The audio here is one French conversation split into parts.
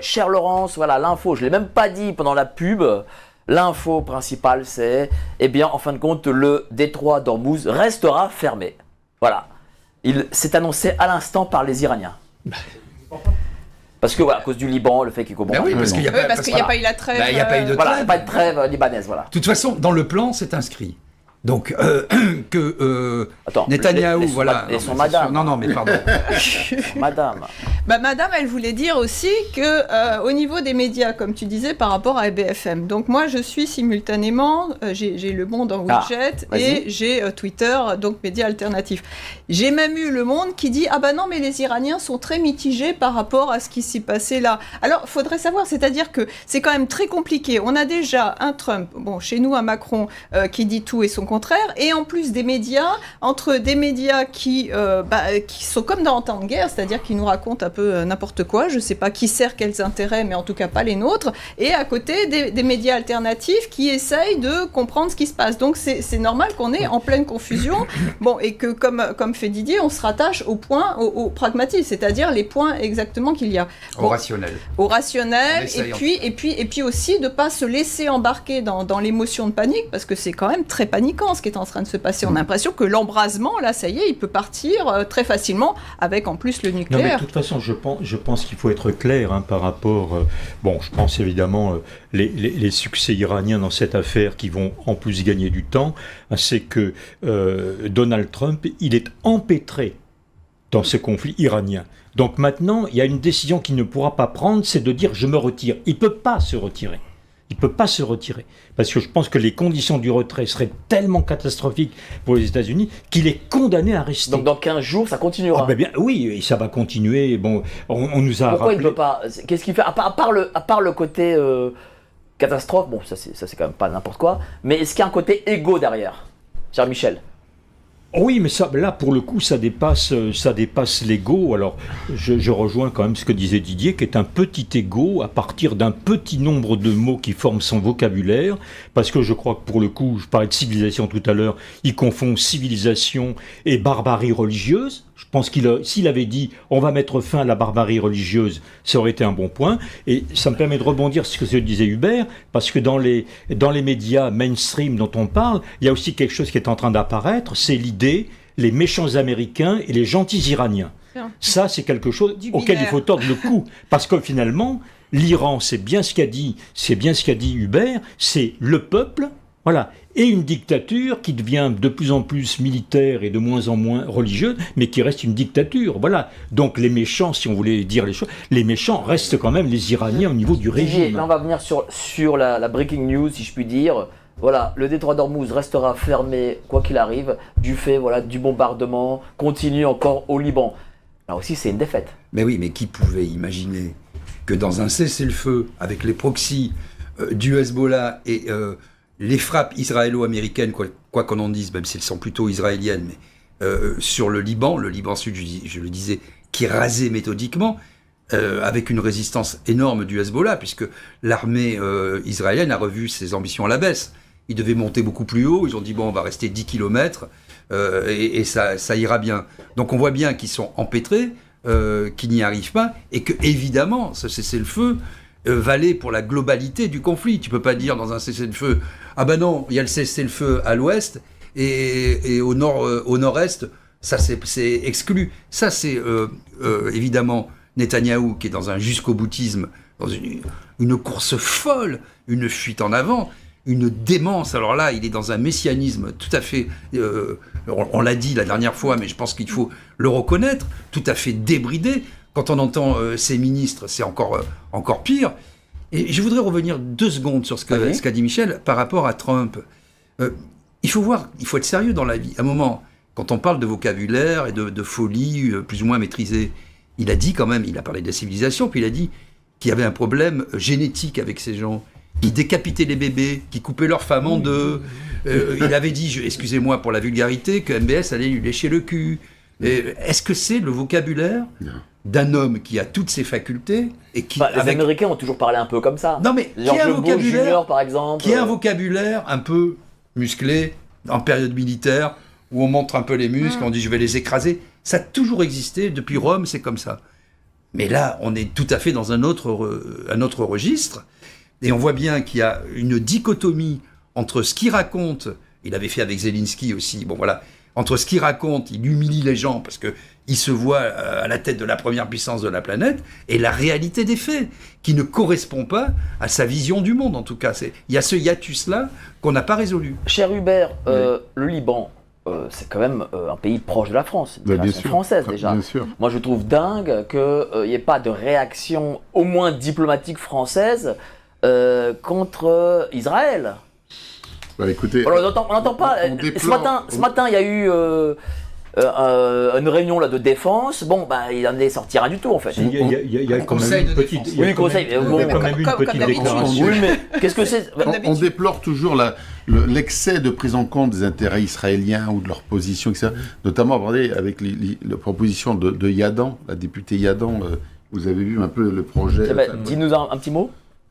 Cher Laurence, voilà, l'info, je ne l'ai même pas dit pendant la pub. L'info principale, c'est, eh bien, en fin de compte, le détroit d'Ormuz restera fermé. Voilà. Il s'est annoncé à l'instant par les Iraniens. Parce que, voilà, à cause du Liban, le fait qu'il commence. Oui, parce qu'il n'y a, pas eu la trêve. Il n'y a pas eu de trêve. Voilà, pas de trêve libanaise, voilà. De toute façon, dans le plan, c'est inscrit. Donc, Attends, Netanyahou, voilà. Et son madame. Non, mais pardon. Madame. Madame, elle voulait dire aussi que au niveau des médias, comme tu disais, par rapport à BFM. Donc moi, je suis simultanément, j'ai Le Monde en widget et j'ai Twitter, donc médias alternatifs. J'ai même eu Le Monde qui dit non, mais les Iraniens sont très mitigés par rapport à ce qui s'est passé là. Alors, faudrait savoir, c'est-à-dire que c'est quand même très compliqué. On a déjà un Trump, chez nous un Macron qui dit tout et son contraire, et en plus des médias, entre des médias qui sont comme dans temps de guerre, c'est-à-dire qui nous racontent un peu n'importe quoi, je sais pas qui sert quels intérêts, mais en tout cas pas les nôtres, et à côté des médias alternatifs qui essayent de comprendre ce qui se passe. Donc c'est normal qu'on est en pleine confusion, et que comme fait Didier, on se rattache au point, au pragmatisme, c'est-à-dire les points exactement qu'il y a. Au rationnel. Au rationnel, et puis aussi de pas se laisser embarquer dans l'émotion de panique, parce que c'est quand même très paniquant ce qui est en train de se passer. On a l'impression que l'embrasement, là, ça y est, il peut partir très facilement, avec en plus le nucléaire. Non, mais de toute façon, je pense qu'il faut être clair par rapport... je pense évidemment les succès iraniens dans cette affaire qui vont en plus gagner du temps, c'est que Donald Trump, il est empêtré dans ce conflit iranien. Donc maintenant, il y a une décision qu'il ne pourra pas prendre, c'est de dire « je me retire ». Il ne peut pas se retirer. Il ne peut pas se retirer. Parce que je pense que les conditions du retrait seraient tellement catastrophiques pour les États-Unis qu'il est condamné à rester. Donc dans 15 jours, ça continuera. Oui, et ça va continuer. On nous a Pourquoi rappelé... il ne peut pas? Qu'est-ce qu'il fait à part le côté catastrophe, ça c'est quand même pas n'importe quoi, mais est-ce qu'il y a un côté égo derrière, cher Michel? Oui, mais ça, là, pour le coup, ça dépasse l'ego. Alors, je rejoins quand même ce que disait Didier, qui est un petit ego à partir d'un petit nombre de mots qui forment son vocabulaire, parce que je crois que pour le coup, je parlais de civilisation tout à l'heure, il confond civilisation et barbarie religieuse. Je pense s'il avait dit « on va mettre fin à la barbarie religieuse », ça aurait été un bon point. Et ça me permet de rebondir sur ce que disait Hubert, parce que dans les médias mainstream dont on parle, il y a aussi quelque chose qui est en train d'apparaître, c'est l'idée, les méchants Américains et les gentils Iraniens. Ça, c'est quelque chose auquel il faut tordre le cou, parce que finalement, l'Iran, c'est bien ce qu'a dit Hubert, c'est le peuple, voilà, et une dictature qui devient de plus en plus militaire et de moins en moins religieuse, mais qui reste une dictature, voilà. Donc les méchants, si on voulait dire les choses, les méchants restent quand même les Iraniens au niveau du régime. Là, on va venir sur la breaking news, si je puis dire. Voilà, le détroit d'Ormuz restera fermé, quoi qu'il arrive, du fait du bombardement continue encore au Liban. Là aussi, c'est une défaite. Mais oui, mais qui pouvait imaginer que dans un cessez-le-feu, avec les proxys du Hezbollah et les frappes israélo-américaines, quoi qu'on en dise, même si elles sont plutôt israéliennes, mais sur le Liban Sud, je le disais, qui est rasé méthodiquement, avec une résistance énorme du Hezbollah, puisque l'armée israélienne a revu ses ambitions à la baisse. Ils devaient monter beaucoup plus haut, ils ont dit on va rester 10 km et ça ira bien. Donc on voit bien qu'ils sont empêtrés, qu'ils n'y arrivent pas, et que évidemment ce cessez-le-feu valait pour la globalité du conflit. Tu peux pas dire dans un cessez-le-feu non, il y a le cessez-le-feu à l'ouest et au nord-est, ça c'est exclu. Ça c'est évidemment Netanyahou qui est dans un jusqu'au-boutisme, dans une course folle, une fuite en avant, une démence. Alors là, il est dans un messianisme tout à fait, on l'a dit la dernière fois, mais je pense qu'il faut le reconnaître, tout à fait débridé. Quand on entend ses ministres, c'est encore pire. Et je voudrais revenir 2 secondes sur ce qu'a dit Michel par rapport à Trump. Il faut être sérieux dans la vie. À un moment, quand on parle de vocabulaire et de folie plus ou moins maîtrisée, il a dit quand même, il a parlé de la civilisation, puis il a dit qu'il y avait un problème génétique avec ces gens, qui décapitaient les bébés, qui coupaient leurs femmes en deux. Il avait dit, excusez-moi pour la vulgarité, que MBS allait lui lécher le cul. Est-ce que c'est le vocabulaire d'un homme qui a toutes ses facultés et qui les Américains ont toujours parlé un peu comme ça. Non mais George Bush Junior, par exemple. Qui a un vocabulaire un peu musclé en période militaire où on montre un peu les muscles, on dit je vais les écraser. Ça a toujours existé depuis Rome, c'est comme ça. Mais là, on est tout à fait dans un autre registre. Et on voit bien qu'il y a une dichotomie entre ce qu'il raconte, il avait fait avec Zelensky aussi, bon voilà, entre ce qu'il raconte, il humilie les gens parce qu'il se voit à la tête de la première puissance de la planète, et la réalité des faits, qui ne correspond pas à sa vision du monde en tout cas. Il y a ce hiatus-là qu'on n'a pas résolu. Cher Hubert, le Liban, c'est quand même un pays proche de la France, une nation française déjà. Bien sûr. Moi je trouve dingue qu'il n'y ait pas de réaction, au moins diplomatique française, contre Israël. Bah, écoutez, on n'entend pas. Ce matin, il y a eu une réunion là, de défense. Bon, bah, il n'en est sorti rien du tout en fait. Il y a quand même une petite déclaration. Oui, mais qu'est-ce que c'est? On déplore toujours l'excès de prise en compte des intérêts israéliens ou de leur position, etc. Notamment abordé avec la proposition de Yadan, la députée Yadan. Vous avez vu un peu le projet. Dis-nous un petit mot.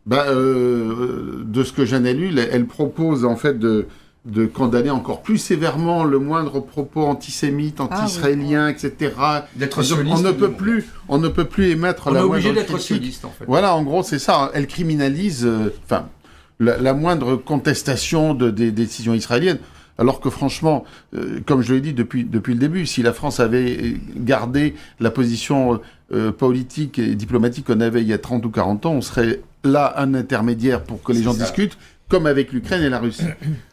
De ce que j'en ai lu, elle propose en fait de condamner encore plus sévèrement le moindre propos antisémite, anti-israélien, etc. D'être sioniste. On ne peut plus émettre la moindre critique. On est obligé d'être sioniste en fait. Voilà, en gros c'est ça. Elle criminalise la moindre contestation des décisions israéliennes. Alors que franchement, comme je l'ai dit depuis le début, si la France avait gardé la position politique et diplomatique qu'on avait il y a 30 ou 40 ans, on serait là un intermédiaire pour que les gens discutent, comme avec l'Ukraine et la Russie.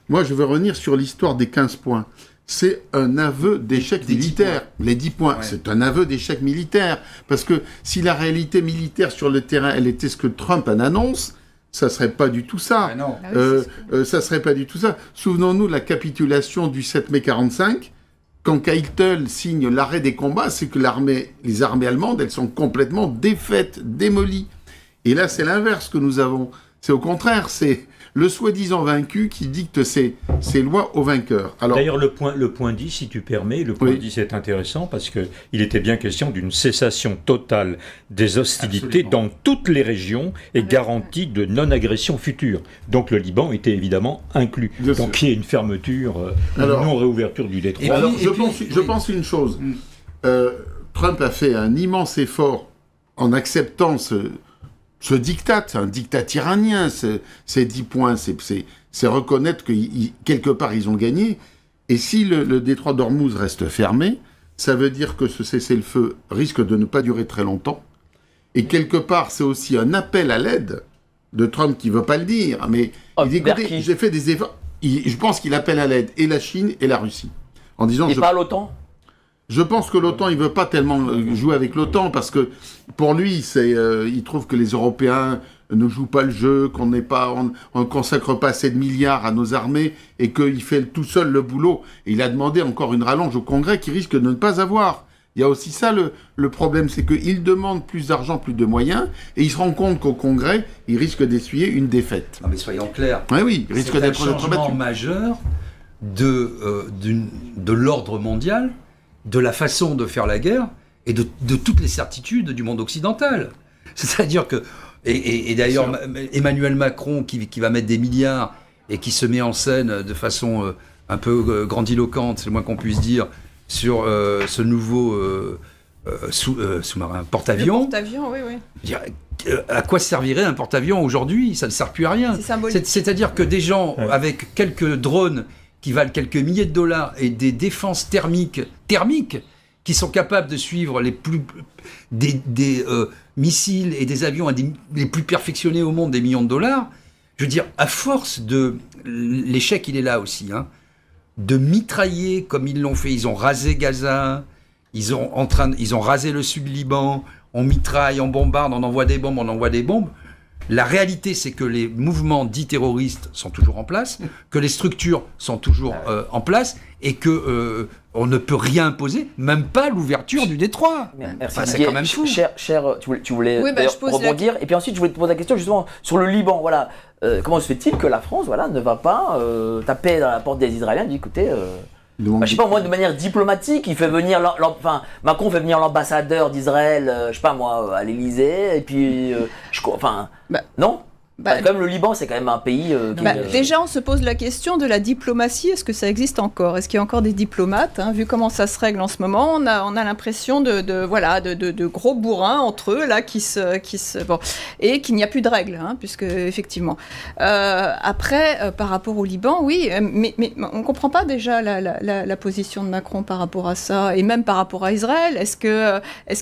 Moi, je veux revenir sur l'histoire des 15 points. C'est un aveu d'échec militaire. Les 10 points, c'est un aveu d'échec militaire. Parce que si la réalité militaire sur le terrain, elle était ce que Trump en annonce, ça serait pas du tout ça. Ça serait pas du tout ça. Souvenons-nous de la capitulation du 7 mai 45. Quand Keitel signe l'arrêt des combats, c'est que les armées allemandes, elles sont complètement défaites, démolies. Et là, c'est l'inverse que nous avons. C'est au contraire, c'est le soi-disant vaincu qui dicte ses lois aux vainqueurs. Alors, d'ailleurs, le point 10, si tu permets, le point 10 est intéressant parce qu'il était bien question d'une cessation totale des hostilités dans toutes les régions et garantie de non-agression future. Donc le Liban était évidemment inclus. Donc il y a une fermeture, une non-réouverture du détroit. Je pense une chose. Trump a fait un immense effort en acceptant ce diktat, un diktat iranien, ces 10 points, c'est reconnaître que quelque part ils ont gagné. Et si le détroit d'Ormuz reste fermé, ça veut dire que ce cessez-le-feu risque de ne pas durer très longtemps. Et quelque part, c'est aussi un appel à l'aide de Trump qui ne veut pas le dire. Mais il dit, écoutez, j'ai fait des efforts. Je pense qu'il appelle à l'aide et la Chine et la Russie. En disant, pas l'OTAN. Je pense que l'OTAN, il veut pas tellement jouer avec l'OTAN parce que pour lui, il trouve que les Européens ne jouent pas le jeu, qu'on on consacre pas assez de milliards à nos armées et qu'il fait tout seul le boulot. Et il a demandé encore une rallonge au Congrès qu'il risque de ne pas avoir. Il y a aussi ça le problème, c'est qu'il demande plus d'argent, plus de moyens, et il se rend compte qu'au Congrès, il risque d'essuyer une défaite. Non mais soyons clairs. Oui, il risque d'être battu. C'est un changement majeur de l'ordre mondial, de la façon de faire la guerre et de toutes les certitudes du monde occidental. C'est-à-dire que, et d'ailleurs Emmanuel Macron qui va mettre des milliards et qui se met en scène de façon un peu grandiloquente, c'est le moins qu'on puisse dire, sur ce nouveau sous-marin porte-avions. Porte-avions, oui. À quoi servirait un porte-avions aujourd'hui? Ça ne sert plus à rien. C'est-à-dire que des gens avec quelques drones qui valent quelques milliers de dollars et des défenses thermiques qui sont capables de suivre des missiles et des avions les plus perfectionnés au monde, des millions de dollars. Je veux dire, à force de... L'échec, il est là aussi, hein, de mitrailler comme ils l'ont fait. Ils ont rasé Gaza, ils ont rasé le sud Liban, on mitraille, on bombarde, on envoie des bombes. La réalité, c'est que les mouvements dits terroristes sont toujours en place, que les structures sont toujours en place, et que on ne peut rien imposer, même pas l'ouverture du détroit. Merci. C'est quand même fou. Cher, tu voulais rebondir, et puis ensuite je voulais te poser la question justement sur le Liban. Voilà, comment se fait-il que la France, ne va pas taper dans la porte des Israéliens et dire écoutez. Je sais pas moi, de manière diplomatique, il fait venir Macron fait venir l'ambassadeur d'Israël, à l'Élysée, et puis non. Comme le Liban, c'est quand même un pays déjà, on se pose la question de la diplomatie. Est-ce que ça existe encore? Est-ce qu'il y a encore des diplomates, vu comment ça se règle en ce moment, on a l'impression de gros bourrins entre eux, là, et qu'il n'y a plus de règles, puisque, effectivement. Après, par rapport au Liban, oui, mais on ne comprend pas déjà la position de Macron par rapport à ça, et même par rapport à Israël. Est-ce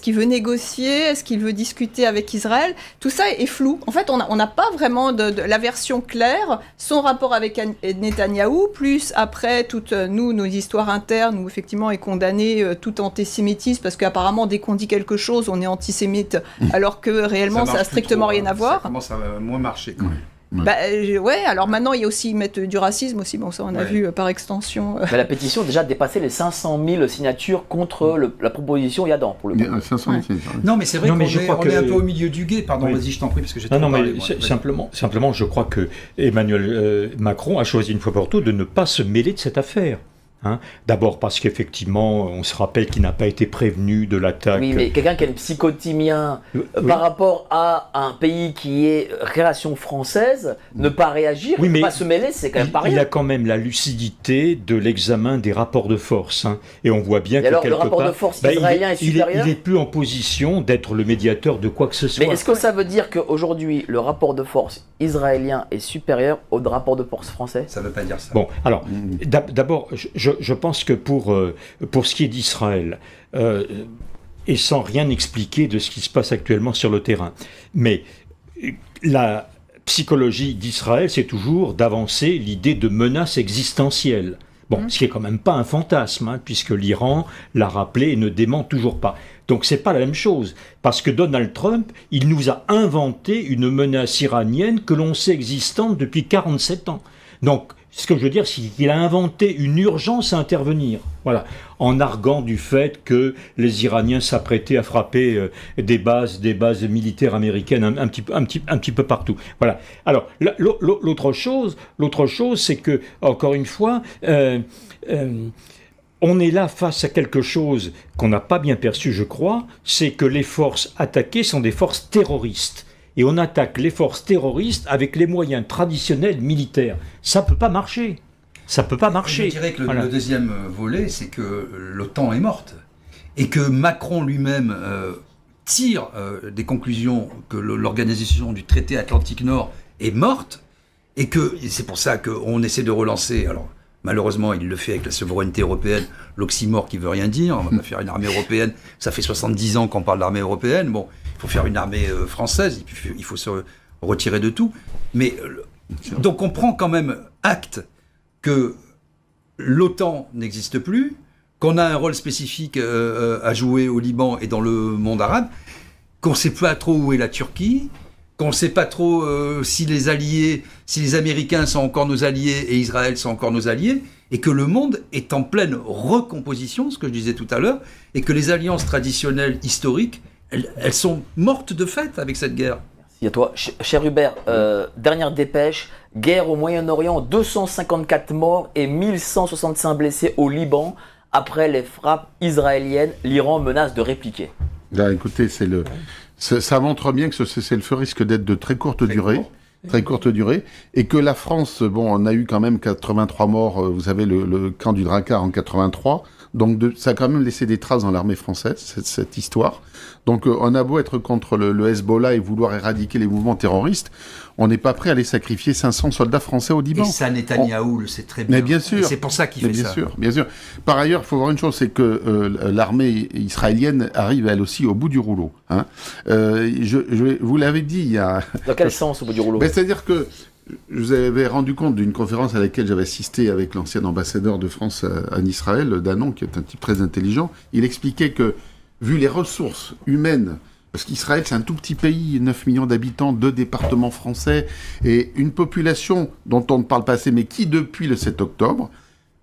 qu'il veut négocier? Est-ce qu'il veut discuter avec Israël? Tout ça est flou. En fait, on n'a pas vraiment de la version claire, son rapport avec Netanyahou, plus après toutes nos histoires internes où effectivement est condamné tout antisémitisme, parce qu'apparemment dès qu'on dit quelque chose, on est antisémite, alors que réellement ça n'a strictement rien à voir. Ça commence à moins marcher quand même. Alors maintenant il y a aussi mettre du racisme aussi, bon ça on a vu par extension. Mais la pétition a déjà dépassé les 500 000 signatures contre la proposition Yadan pour le coup. 500 000 Non mais c'est vrai qu'on est un peu au milieu du guet, pardon, vas-y je t'en prie parce que j'ai trop parlé. Simplement je crois que Emmanuel Macron a choisi une fois pour toutes de ne pas se mêler de cette affaire. D'abord parce qu'effectivement, on se rappelle qu'il n'a pas été prévenu de l'attaque. Oui, mais quelqu'un qui a une psychotimien par rapport à un pays qui est création française, ne pas réagir, ne pas se mêler, c'est quand même pas rien. Il a quand même la lucidité de l'examen des rapports de force. Et on voit bien que alors, quelque le rapport part, de force israélien est supérieur. Il n'est plus en position d'être le médiateur de quoi que ce soit. Mais est-ce que ça veut dire qu'aujourd'hui, le rapport de force israélien est supérieur au rapport de force français? Ça ne veut pas dire ça. Bon, alors, d'abord, je pense que pour ce qui est d'Israël, et sans rien expliquer de ce qui se passe actuellement sur le terrain, mais la psychologie d'Israël, c'est toujours d'avancer l'idée de menace existentielle. Bon, ce qui est quand même pas un fantasme, puisque l'Iran l'a rappelé et ne dément toujours pas. Donc c'est pas la même chose, parce que Donald Trump, il nous a inventé une menace iranienne que l'on sait existante depuis 47 ans. Donc, ce que je veux dire, c'est qu'il a inventé une urgence à intervenir, voilà, en arguant du fait que les Iraniens s'apprêtaient à frapper des bases militaires américaines un petit peu partout. Voilà. Alors, l'autre chose, c'est que, encore une fois, on est là face à quelque chose qu'on n'a pas bien perçu, je crois, c'est que les forces attaquées sont des forces terroristes. Et on attaque les forces terroristes avec les moyens traditionnels militaires. Ça peut pas marcher. Ça peut pas marcher. Je dirais que le deuxième volet, c'est que l'OTAN est morte. Et que Macron lui-même tire des conclusions que l'organisation du traité Atlantique Nord est morte. Et que c'est pour ça qu'on essaie de relancer. Alors, malheureusement, il le fait avec la souveraineté européenne, l'oxymore qui veut rien dire. On va pas faire une armée européenne. Ça fait 70 ans qu'on parle d'armée européenne. Bon, il faut faire une armée française. Et puis, il faut se retirer de tout. Mais donc, on prend quand même acte que l'OTAN n'existe plus, qu'on a un rôle spécifique à jouer au Liban et dans le monde arabe, qu'on ne sait pas trop où est la Turquie, qu'on ne sait pas trop si les Américains sont encore nos alliés et Israël sont encore nos alliés, et que le monde est en pleine recomposition, ce que je disais tout à l'heure, et que les alliances traditionnelles historiques, elles sont mortes de fait avec cette guerre. Merci à toi. Cher Hubert, dernière dépêche, guerre au Moyen-Orient, 254 morts et 1165 blessés au Liban. Après les frappes israéliennes, l'Iran menace de répliquer. Là, écoutez, ça montre bien que ce cessez-le-feu risque d'être de très courte durée, et que la France, bon, on a eu quand même 83 morts, vous savez, le camp du Drakkar en 83, donc ça a quand même laissé des traces dans l'armée française, cette histoire. Donc on a beau être contre le Hezbollah et vouloir éradiquer les mouvements terroristes, on n'est pas prêt à aller sacrifier 500 soldats français au Liban. Et ça, Netanyahou le sait très bien. Mais bien sûr. Et c'est pour ça qu'il fait ça. Bien sûr. Par ailleurs, il faut voir une chose, c'est que l'armée israélienne arrive elle aussi au bout du rouleau. Vous l'avez dit il y a... Dans quel sens au bout du rouleau? C'est-à-dire que je vous avais rendu compte d'une conférence à laquelle j'avais assisté avec l'ancien ambassadeur de France en Israël, Danon, qui est un type très intelligent. Il expliquait que, vu les ressources humaines, parce qu'Israël, c'est un tout petit pays, 9 millions d'habitants, 2 départements français, et une population dont on ne parle pas assez, mais qui, depuis le 7 octobre,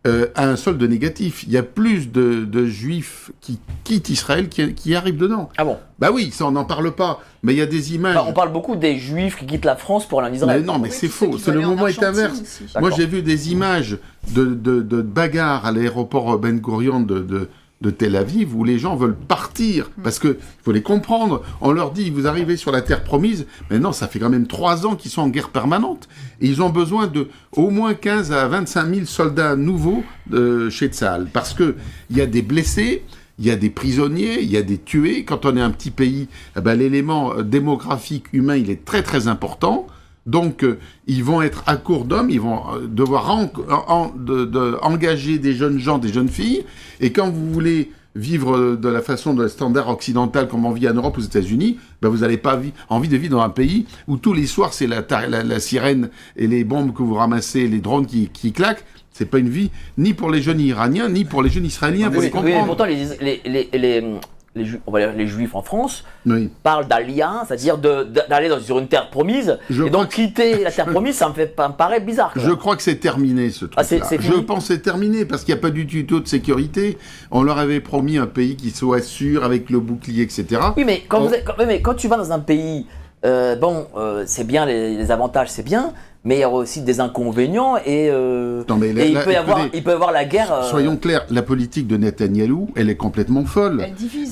a un solde négatif. Il y a plus de Juifs qui quittent Israël qui arrivent dedans. Ah bon? Bah oui, ça on n'en parle pas, mais il y a des images... Enfin, on parle beaucoup des Juifs qui quittent la France pour aller en Israël. Mais non, mais c'est faux, le moment est inverse. Moi j'ai vu des images de bagarres à l'aéroport Ben Gurion de Tel Aviv où les gens veulent partir, parce que faut les comprendre. On leur dit, vous arrivez sur la terre promise, mais non, ça fait quand même 3 ans qu'ils sont en guerre permanente, et ils ont besoin de au moins 15 à 25 000 soldats nouveaux chez Tsahal, parce que il y a des blessés, il y a des prisonniers, il y a des tués. Quand on est un petit pays, l'élément démographique humain, il est très très important. Donc, ils vont être à court d'hommes, ils vont devoir engager des jeunes gens, des jeunes filles. Et quand vous voulez vivre de la façon de standard occidental comme on vit en Europe, aux États-Unis, vous n'avez pas envie de vivre dans un pays où tous les soirs, c'est la sirène et les bombes que vous ramassez, les drones qui claquent. C'est pas une vie ni pour les jeunes Iraniens, ni pour les jeunes Israéliens. Oui, pourtant, les Juifs en France parlent d'alliance, c'est-à-dire d'aller sur une terre promise, quitter la terre promise, ça me paraît bizarre. Je crois que c'est terminé, ce truc-là. Je pense que c'est terminé, parce qu'il n'y a pas du tuto de sécurité. On leur avait promis un pays qui soit sûr, avec le bouclier, etc. Oui, mais quand tu vas dans un pays, c'est bien, les avantages, c'est bien, mais il y a aussi des inconvénients et il peut y avoir la guerre. Soyons clairs, la politique de Netanyahou, elle est complètement folle. Elle divise.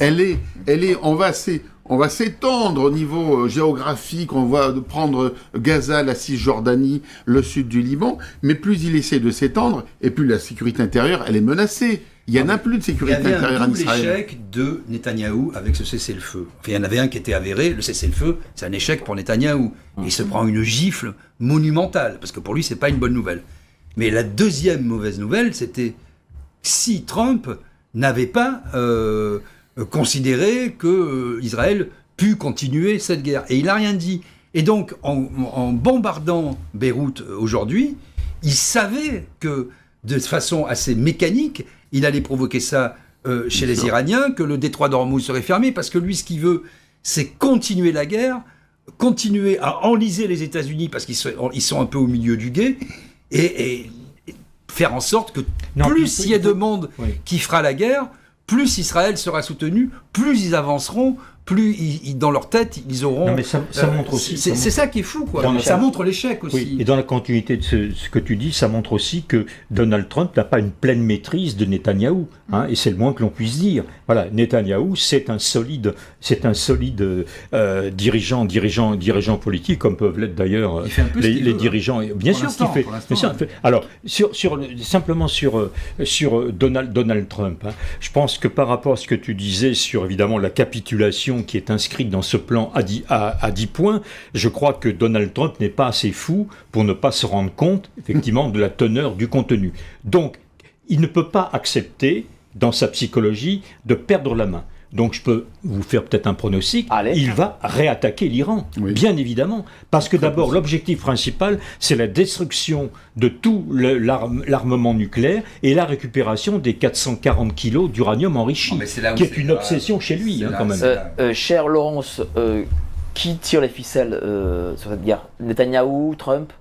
On va s'étendre au niveau géographique, on va prendre Gaza, la Cisjordanie, le sud du Liban, mais plus il essaie de s'étendre, et plus la sécurité intérieure, elle est menacée. Il n'y en a plus de sécurité intérieure en Israël. Il y avait un double échec de Netanyahou avec ce cessez-le-feu. Enfin, il y en avait un qui était avéré, le cessez-le-feu, c'est un échec pour Netanyahou. Il se prend une gifle monumentale, parce que pour lui, c'est pas une bonne nouvelle. Mais la deuxième mauvaise nouvelle, c'était si Trump n'avait pas considéré que Israël put continuer cette guerre. Et il n'a rien dit. Et donc, en bombardant Beyrouth aujourd'hui, il savait que, de façon assez mécanique, il allait provoquer ça chez les Iraniens, que le détroit d'Ormuz serait fermé, parce que lui, ce qu'il veut, c'est continuer la guerre, continuer à enliser les États-Unis, parce qu'ils sont un peu au milieu du gué, et faire en sorte que plus il y a de monde qui fera la guerre, plus Israël sera soutenu, plus ils avanceront, plus dans leur tête, ils auront... Non, mais ça montre aussi... C'est ça qui est fou, quoi. Ça montre l'échec aussi. Oui, et dans la continuité de ce que tu dis, ça montre aussi que Donald Trump n'a pas une pleine maîtrise de Netanyahou, et c'est le moins que l'on puisse dire. Voilà, Netanyahou, c'est un solide dirigeant politique, comme peuvent l'être d'ailleurs les dirigeants. Bien sûr qu'il fait. Alors, simplement sur Donald Trump, je pense que par rapport à ce que tu disais sur évidemment la capitulation qui est inscrite dans ce plan à 10 points, je crois que Donald Trump n'est pas assez fou pour ne pas se rendre compte, effectivement, de la teneur du contenu. Donc, il ne peut pas accepter, dans sa psychologie, de perdre la main. Donc je peux vous faire peut-être un pronostic, il va réattaquer l'Iran, bien évidemment. Parce que d'abord, l'objectif principal, c'est la destruction de tout l'armement nucléaire et la récupération des 440 kilos d'uranium enrichi, qui est une obsession chez lui, quand même. Cher Laurence, qui tire les ficelles sur cette guerre ? Netanyahou, Trump ?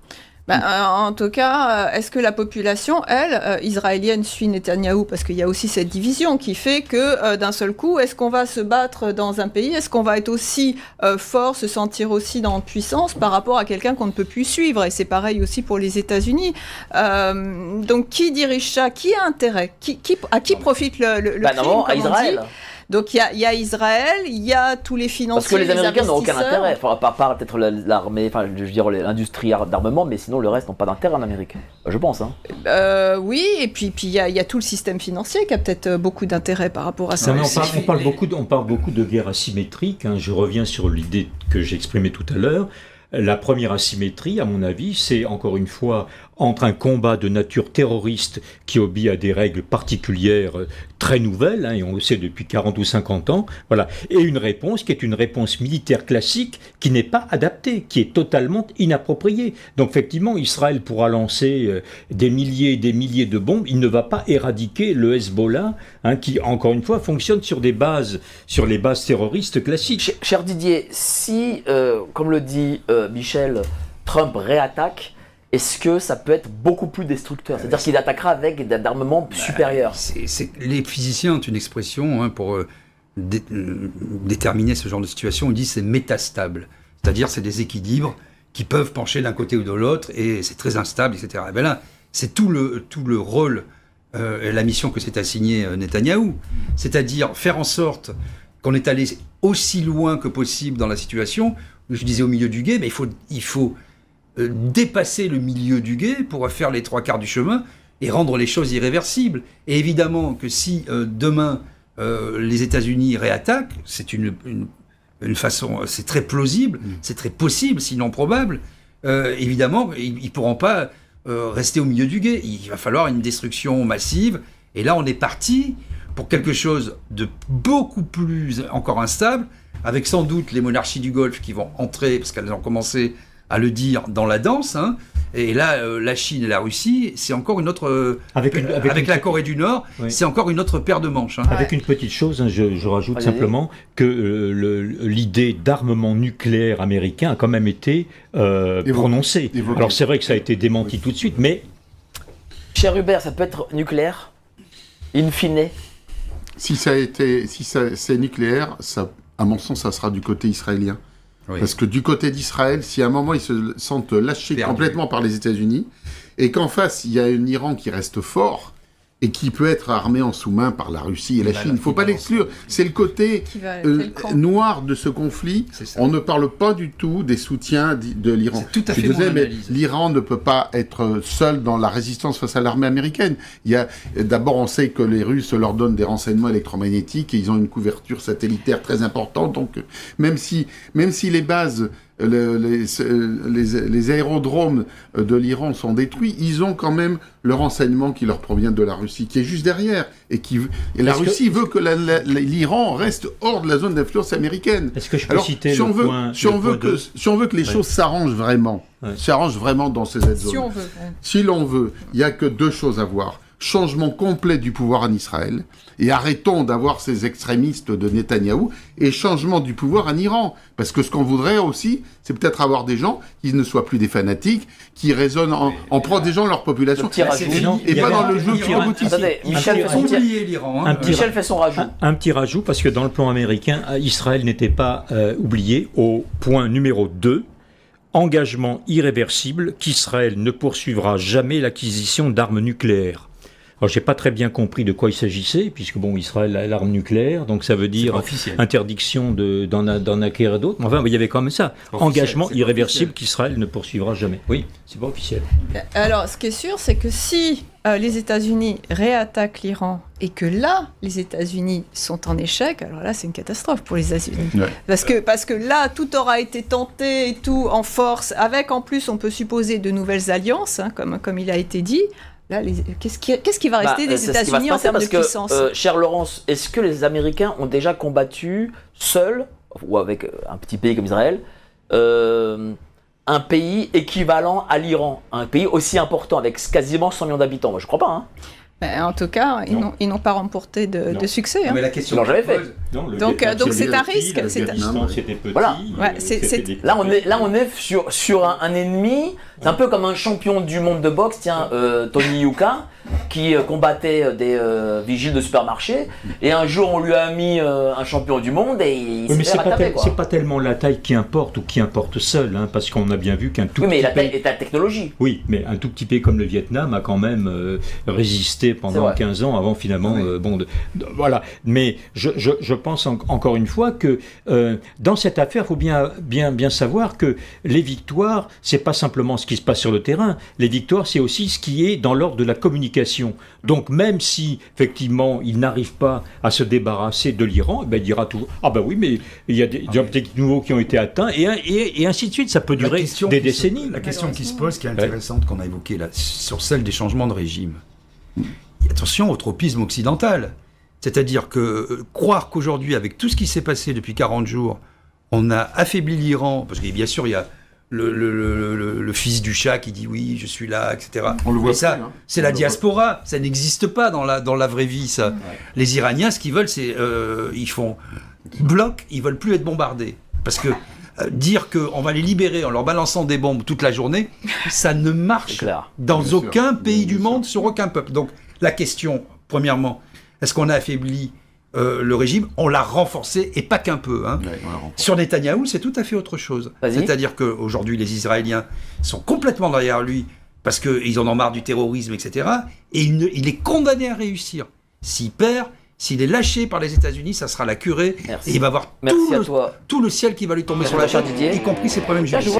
En tout cas, est-ce que la population, elle, israélienne, suit Netanyahou ? Parce qu'il y a aussi cette division qui fait que, d'un seul coup, est-ce qu'on va se battre dans un pays ? Est-ce qu'on va être aussi fort, se sentir aussi dans puissance par rapport à quelqu'un qu'on ne peut plus suivre ? Et c'est pareil aussi pour les États-Unis. Donc, qui dirige ça ? Qui a intérêt ? À qui profite le crime, à Israël. Donc il y a Israël, il y a tous les financiers, parce que les Américains n'ont aucun intérêt, à part peut-être l'armée, enfin je veux dire l'industrie d'armement, mais sinon le reste n'ont pas d'intérêt en Amérique, je pense. Oui, et puis il y a tout le système financier qui a peut-être beaucoup d'intérêt par rapport à ça. On parle beaucoup de guerre asymétrique, je reviens sur l'idée que j'exprimais tout à l'heure. La première asymétrie, à mon avis, c'est encore une fois entre un combat de nature terroriste qui obéit à des règles particulières très nouvelles, et on le sait depuis 40 ou 50 ans, voilà, et une réponse qui est une réponse militaire classique qui n'est pas adaptée, qui est totalement inappropriée. Donc effectivement, Israël pourra lancer des milliers et des milliers de bombes, il ne va pas éradiquer le Hezbollah, qui, encore une fois, fonctionne sur les bases terroristes classiques. Cher Didier, si, comme le dit Michel, Trump réattaque, est-ce que ça peut être beaucoup plus destructeur ? C'est-à-dire qu'il attaquera avec d'armements supérieurs. Les physiciens ont une expression pour déterminer ce genre de situation. Ils disent c'est métastable. C'est-à-dire c'est des équilibres qui peuvent pencher d'un côté ou de l'autre et c'est très instable, etc. Et bien là, c'est tout le rôle la mission que s'est assignée Netanyahou. C'est-à-dire faire en sorte qu'on est allé aussi loin que possible dans la situation. Je disais au milieu du gué, mais il faut dépasser le milieu du gué pour faire les 3/4 du chemin et rendre les choses irréversibles. Et évidemment que si demain les États-Unis réattaquent, c'est une façon, c'est très plausible, c'est très possible, sinon probable. Évidemment, ils ne pourront pas rester au milieu du gué. Il va falloir une destruction massive. Et là, on est parti pour quelque chose de beaucoup plus encore instable, avec sans doute les monarchies du Golfe qui vont entrer, parce qu'elles ont commencé à le dire, dans la danse. Hein. Et là, la Chine et la Russie, c'est encore une autre... Avec la Corée du Nord, oui. C'est encore une autre paire de manches. Hein. Avec une petite chose, hein, je rajoute simplement que l'idée d'armement nucléaire américain a quand même été prononcée. Alors c'est vrai que ça a été démenti tout de suite, mais... Cher Hubert, ça peut être nucléaire, in fine. Si c'est nucléaire, ça, à mon sens, ça sera du côté israélien. Oui. Parce que du côté d'Israël, si à un moment ils se sentent lâchés complètement par les États-Unis, et qu'en face il y a un Iran qui reste fort et qui peut être armé en sous-main par la Russie et la Chine, il ne faut pas l'exclure. C'est le côté noir de ce conflit. On ne parle pas du tout des soutiens de l'Iran. C'est tout à fait mon analyse. L'Iran ne peut pas être seul dans la résistance face à l'armée américaine. D'abord, on sait que les Russes leur donnent des renseignements électromagnétiques et ils ont une couverture satellitaire très importante. Donc, même si les bases... Les aérodromes de l'Iran sont détruits, ils ont quand même le renseignement qui leur provient de la Russie, qui est juste derrière. Et la Russie veut que l'Iran reste hors de la zone d'influence américaine. Est-ce que je peux citer si on veut que les choses s'arrangent vraiment, dans ces zones, si l'on veut, il n'y a que deux choses à voir. Changement complet du pouvoir en Israël, et arrêtons d'avoir ces extrémistes de Netanyahou, et changement du pouvoir en Iran. Parce que ce qu'on voudrait aussi, c'est peut-être avoir des gens qui ne soient plus des fanatiques, qui raisonnent en protégeant leur population, et pas dans le jeu robotiste. Michel fait son rajout. Un petit rajout, parce que dans le plan américain, Israël n'était pas oublié au point numéro 2, engagement irréversible qu'Israël ne poursuivra jamais l'acquisition d'armes nucléaires. Alors, j'ai pas très bien compris de quoi il s'agissait, puisque bon, Israël a l'arme nucléaire, donc ça veut dire interdiction d'en acquérir d'autres. Enfin, il y avait quand même ça. Engagement irréversible qu'Israël ne poursuivra jamais. Oui, c'est pas officiel. Alors, ce qui est sûr, c'est que si les États-Unis réattaquent l'Iran et que là, les États-Unis sont en échec, alors là, c'est une catastrophe pour les États-Unis. Ouais. Parce que là, tout aura été tenté et tout en force, avec en plus, on peut supposer de nouvelles alliances, hein, comme il a été dit. Là, qu'est-ce qui va rester des États-Unis en termes de puissance ? Cher Laurence, est-ce que les Américains ont déjà combattu seuls, ou avec un petit pays comme Israël, un pays équivalent à l'Iran, un pays aussi important, avec quasiment 100 millions d'habitants ? Moi, je ne crois pas. Hein. En tout cas, ils n'ont pas remporté de succès. Hein. Mais la question, ils l'ont jamais fait. Donc c'est un risque. C'était petit. Voilà. Là, on est sur un ennemi. C'est un peu comme un champion du monde de boxe, Tony Yuka, qui combattait des vigiles de supermarché. Et un jour, on lui a mis un champion du monde et il s'est fait rattraper. C'est pas tellement la taille qui importe ou qui importe seul, hein, parce qu'on a bien vu qu'un tout petit pays... Oui, mais la taille est la technologie. Oui, mais un tout petit pays comme le Vietnam a quand même résisté pendant 15 ans avant finalement... voilà. Mais je pense encore une fois que dans cette affaire, il faut bien savoir que les victoires, c'est pas simplement ce qui se passe sur le terrain. Les victoires, c'est aussi ce qui est dans l'ordre de la communication. Donc même si, effectivement, il n'arrive pas à se débarrasser de l'Iran, il dira toujours « Ah ben oui, mais il y a des objectifs nouveaux qui ont été atteints, et ainsi de suite. Ça peut durer des décennies. » La question qui se pose, qui est intéressante, qu'on a évoquée là, sur celle des changements de régime. Attention au tropisme occidental. C'est-à-dire que croire qu'aujourd'hui, avec tout ce qui s'est passé depuis 40 jours, on a affaibli l'Iran, parce que bien sûr, il y a le fils du Shah qui dit oui, je suis là, etc. On le voit. Mais ça, c'est la diaspora. Ça n'existe pas dans la vraie vie, ça. Ouais. Les Iraniens, ce qu'ils veulent, c'est ils font bloc, ils veulent plus être bombardés. Parce que dire qu'on va les libérer en leur balançant des bombes toute la journée, ça ne marche dans aucun pays du monde, sur aucun peuple. Donc la question, premièrement, est-ce qu'on a affaibli le régime? On l'a renforcé, et pas qu'un peu. Hein. Ouais, sur Netanyahou, c'est tout à fait autre chose. C'est-à-dire qu'aujourd'hui, les Israéliens sont complètement derrière lui, parce qu'ils en ont marre du terrorisme, etc. Et il est condamné à réussir. S'il perd, s'il est lâché par les États-Unis, ça sera la curée. Merci. Et il va avoir tout le ciel qui va lui tomber sur la tête, y compris ses problèmes judiciaires.